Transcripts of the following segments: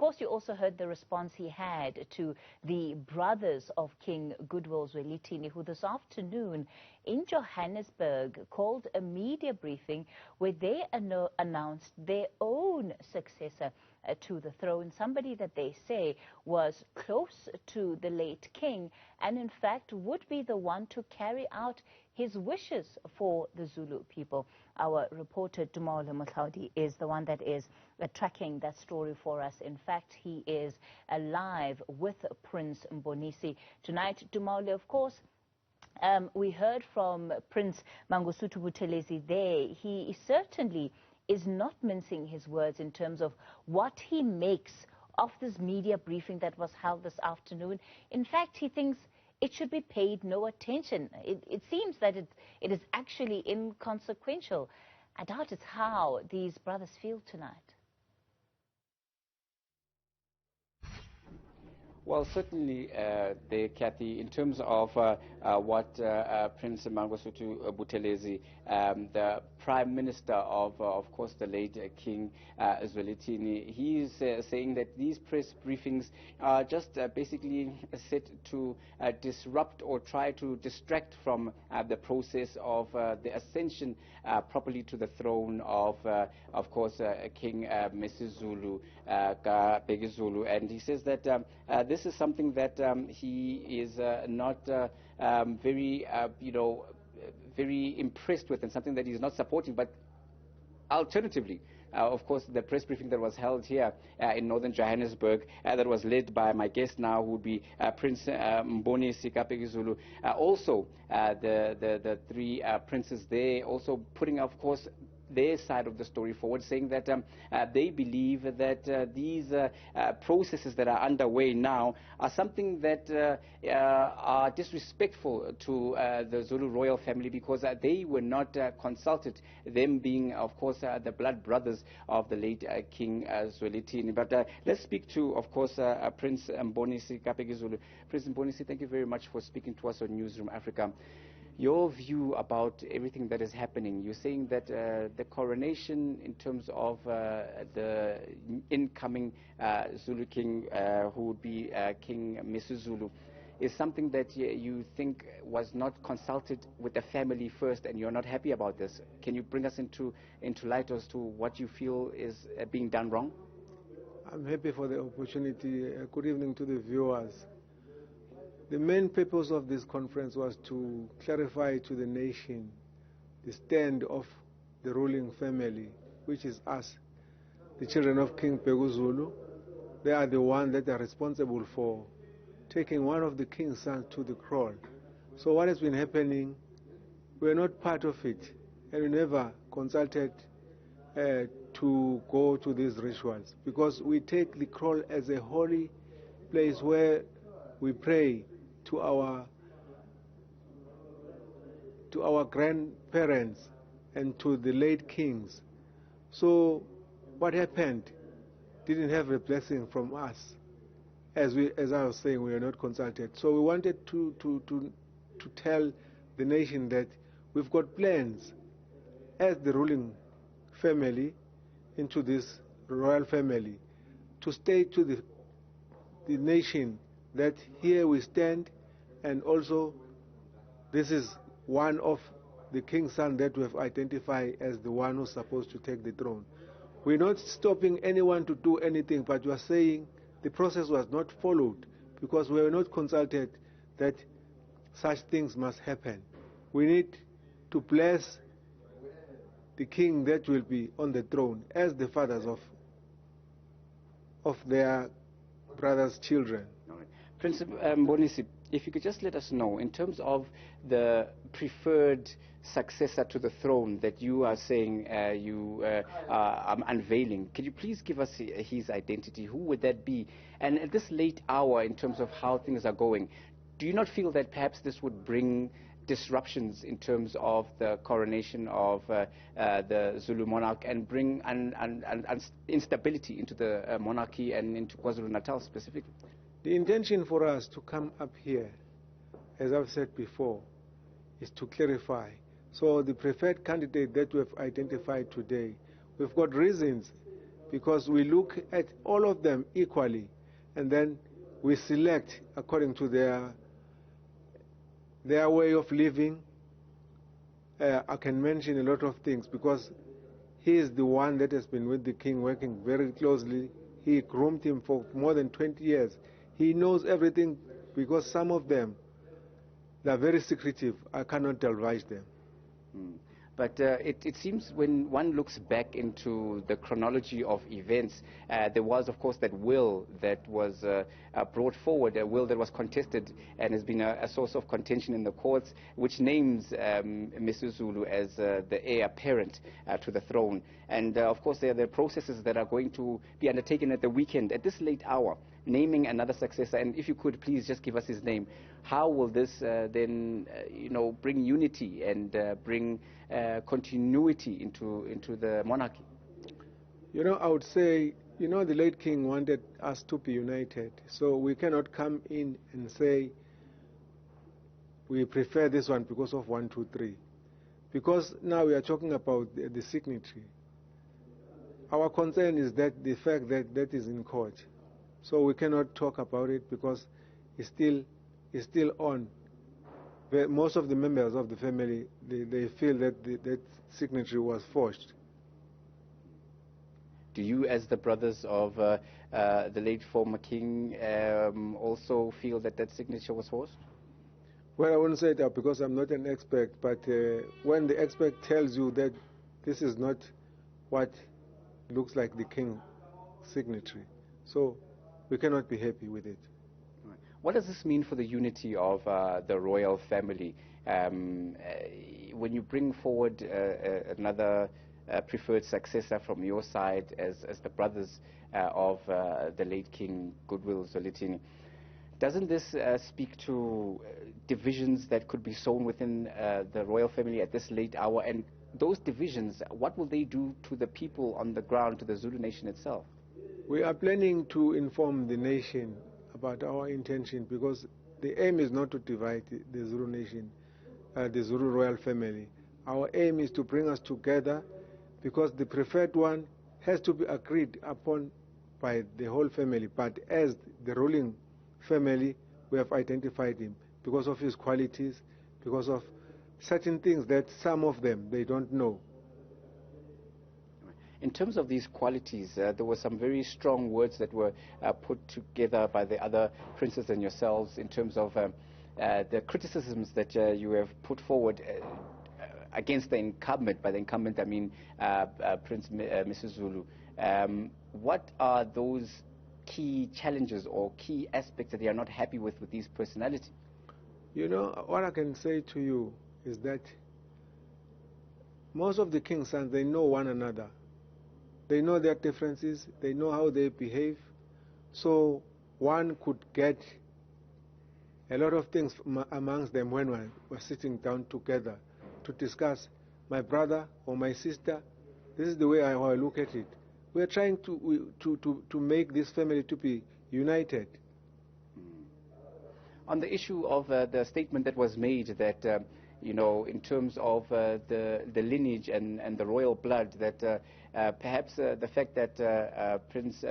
course, you also heard the response he had to the brothers of King Goodwill Zwelithini, who this afternoon in Johannesburg called a media briefing where they announced their own successor to the throne, somebody that they say was close to the late king and in fact would be the one to carry out his wishes for the Zulu people. Our reporter Tumaole Mohlaoli is the one that is tracking that story for us. In fact, he is live with Prince Mbonisi tonight. Tumaole, of course, we heard from Prince Mangosuthu Buthelezi there. He certainly is not mincing his words in terms of what he makes of this media briefing that was held this afternoon. In fact, he thinks it should be paid no attention. It seems that it is actually inconsequential. I doubt it's how these brothers feel tonight. Well, certainly, Kathy, in terms of what Prince Mangosuthu Buthelezi, the Prime Minister of course, the late King Zwelithini, he is saying that these press briefings are just basically set to disrupt or try to distract from the process of the ascension properly to the throne of course, King Zulu, Zulu. And he says that this is something that he is not very, very impressed with, and something that he's not supporting. But alternatively, of course, the press briefing that was held here in northern Johannesburg, that was led by my guest now, who would be Prince Mbonisi Zulu. Also, the three princes there also putting, of course, their side of the story forward, saying that they believe that these processes that are underway now are something that are disrespectful to the Zulu royal family, because they were not consulted, them being, of course, the blood brothers of the late King Zwelithini. But let's speak to, of course, Prince Mbonisi Zulu. Prince Mbonisi, thank you very much for speaking to us on Newzroom Afrika. Your view about everything that is happening. You're saying that the coronation, in terms of the incoming Zulu king, who would be King Zulu, is something that you think was not consulted with the family first, and you're not happy about this. Can you bring us into light as to what you feel is being done wrong? I'm happy for the opportunity. Good evening to the viewers. The main purpose of this conference was to clarify to the nation the stand of the ruling family, which is us, the children of King Zulu. They are the ones that are responsible for taking one of the king's sons to the throne. So what has been happening, we're not part of it, and we never consulted to go to these rituals, because we take the throne as a holy place where we pray to our grandparents and to the late kings. So what happened didn't have a blessing from us. As I was saying, we are not consulted. So we wanted to tell the nation that we've got plans as the ruling family into this royal family to state to the nation that here we stand, and also this is one of the king's son that we have identified as the one who's supposed to take the throne. We're not stopping anyone to do anything, but we are saying the process was not followed because we were not consulted that such things must happen. We need to bless the king that will be on the throne as the fathers of their brothers' children. Prince Mbonisi, if you could just let us know, in terms of the preferred successor to the throne that you are saying you are unveiling, could you please give us his identity? Who would that be? And at this late hour, in terms of how things are going, do you not feel that perhaps this would bring disruptions in terms of the coronation of the Zulu monarch, and bring instability into the monarchy and into KwaZulu-Natal specifically? The intention for us to come up here, as I've said before, is to clarify. So the preferred candidate that we have identified today, we've got reasons because we look at all of them equally, and then we select according to their way of living. I can mention a lot of things because he is the one that has been with the king working very closely. He groomed him for more than 20 years. He knows everything because some of them, they are very secretive. I cannot divulge them. But it seems when one looks back into the chronology of events, there was, of course, that will that was brought forward, a will that was contested and has been a source of contention in the courts, which names Mr. Zulu as the heir apparent to the throne. And, of course, there are processes that are going to be undertaken at the weekend, at this late hour, naming another successor. And if you could please just give us his name. How will this then, bring unity and bring continuity into the monarchy? I would say, the late king wanted us to be united. So we cannot come in and say we prefer this one because of 1, 2, 3. Because now we are talking about the signatory. Our concern is that the fact that is in court. So we cannot talk about it because it's still on. Most of the members of the family, they feel that that signature was forged. Do you, as the brothers of the late former king, also feel that that signature was forged? Well, I wouldn't say that because I'm not an expert, but when the expert tells you that this is not what looks like the king's signature, so we cannot be happy with it. What does this mean for the unity of the royal family? When you bring forward another preferred successor from your side as the brothers of the late King Goodwill Zwelithini, doesn't this speak to divisions that could be sown within the royal family at this late hour? And those divisions, what will they do to the people on the ground, to the Zulu nation itself? We are planning to inform the nation about our intention because the aim is not to divide the Zulu nation, the Zulu royal family. Our aim is to bring us together because the preferred one has to be agreed upon by the whole family. But as the ruling family, we have identified him because of his qualities, because of certain things that some of them, they don't know. In terms of these qualities, there were some very strong words that were put together by the other princes and yourselves in terms of the criticisms that you have put forward against the incumbent. By the incumbent, I mean Prince Mrs. Zulu. What are those key challenges or key aspects that they are not happy with these personalities? What I can say to you is that most of the king's sons, they know one another. They know their differences. They know how they behave. So one could get a lot of things amongst them when we're sitting down together to discuss my brother or my sister. This is the way I look at it. We are trying to make this family to be united. On the issue of the statement that was made that in terms of the lineage and the royal blood, that perhaps the fact that Prince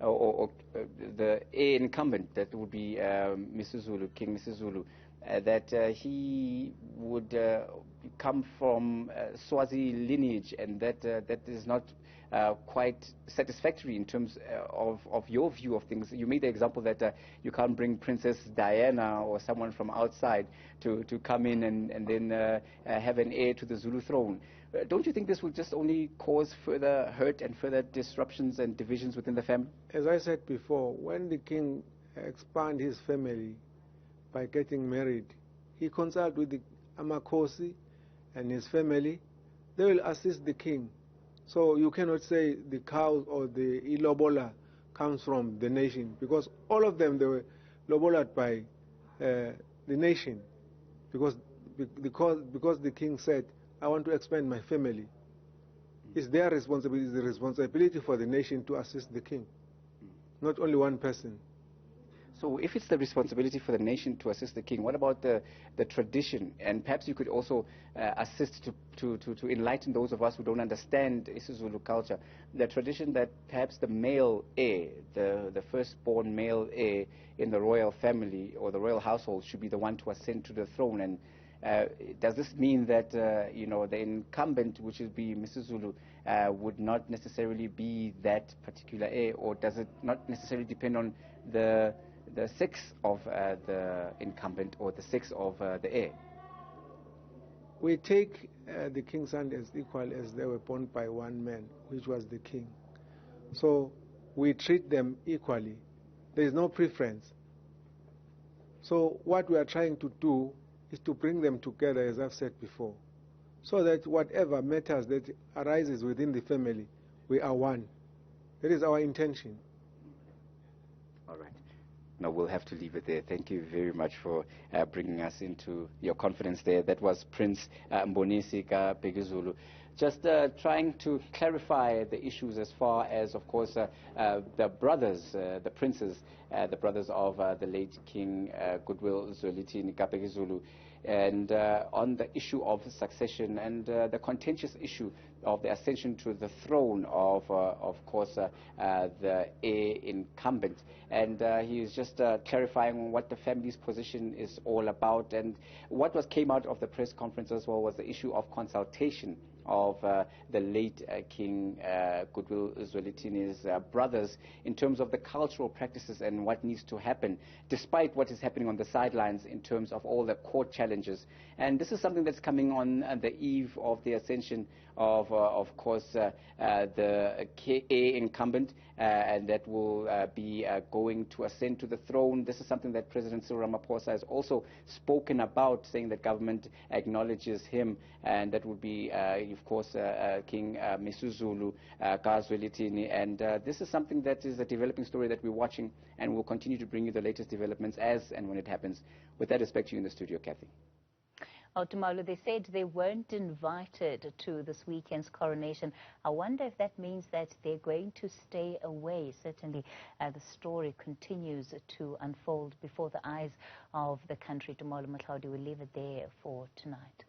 or the heir incumbent, that would be Mr. Zulu, King Mr. Zulu, that he would come from Swazi lineage, and that is not quite satisfactory in terms of your view of things. You made the example that you can't bring Princess Diana or someone from outside to come in and then have an heir to the Zulu throne. Don't you think this will just only cause further hurt and further disruptions and divisions within the family? As I said before, when the king expanded his family by getting married, he consulted with the Amakosi and his family. They will assist the king. So you cannot say the cow or the ilobola comes from the nation, because all of them, they were lobolaed by the nation, because the king said, I want to expand my family. It's their responsibility, it's the responsibility for the nation to assist the king, not only one person. So if it's the responsibility for the nation to assist the king, what about the tradition? And perhaps you could also assist to enlighten those of us who don't understand isiZulu culture. The tradition that perhaps the male heir, the firstborn male heir in the royal family or the royal household should be the one to ascend to the throne. And does this mean that, you know, the incumbent, which would be Mrs. Zulu, would not necessarily be that particular heir? Or does it not necessarily depend on the sex of the incumbent or the sex of the heir? We take the king's son as equal as they were born by one man, which was the king. So we treat them equally. There is no preference. So what we are trying to do is to bring them together, as I've said before, so that whatever matters that arises within the family, we are one. That is our intention. All right. No, we'll have to leave it there. Thank you very much for bringing us into your confidence there. That was Prince Mbonisi Zulu. Just trying to clarify the issues as far as, of course, the brothers, the princes, the brothers of the late King Goodwill Zwelithini Zulu, and on the issue of succession and the contentious issue of the ascension to the throne of course, the heir incumbent. And he is just clarifying what the family's position is all about. And what came out of the press conference as well was the issue of consultation of the late King Goodwill Zwelithini's brothers in terms of the cultural practices and what needs to happen, despite what is happening on the sidelines in terms of all the court challenges. And this is something that's coming on the eve of the ascension of course, the heir incumbent, and that will be going to ascend to the throne. This is something that President Cyril Ramaphosa has also spoken about, saying that government acknowledges him, and that would be, of course, King Misuzulu Zwelithini. And this is something that is a developing story that we're watching, and we'll continue to bring you the latest developments as and when it happens. With that, respect to you in the studio, Kathy. Oh, Tumaole, they said they weren't invited to this weekend's coronation. I wonder if that means that they're going to stay away. Certainly, the story continues to unfold before the eyes of the country. Tumaole, Mohlaoli, we'll leave it there for tonight.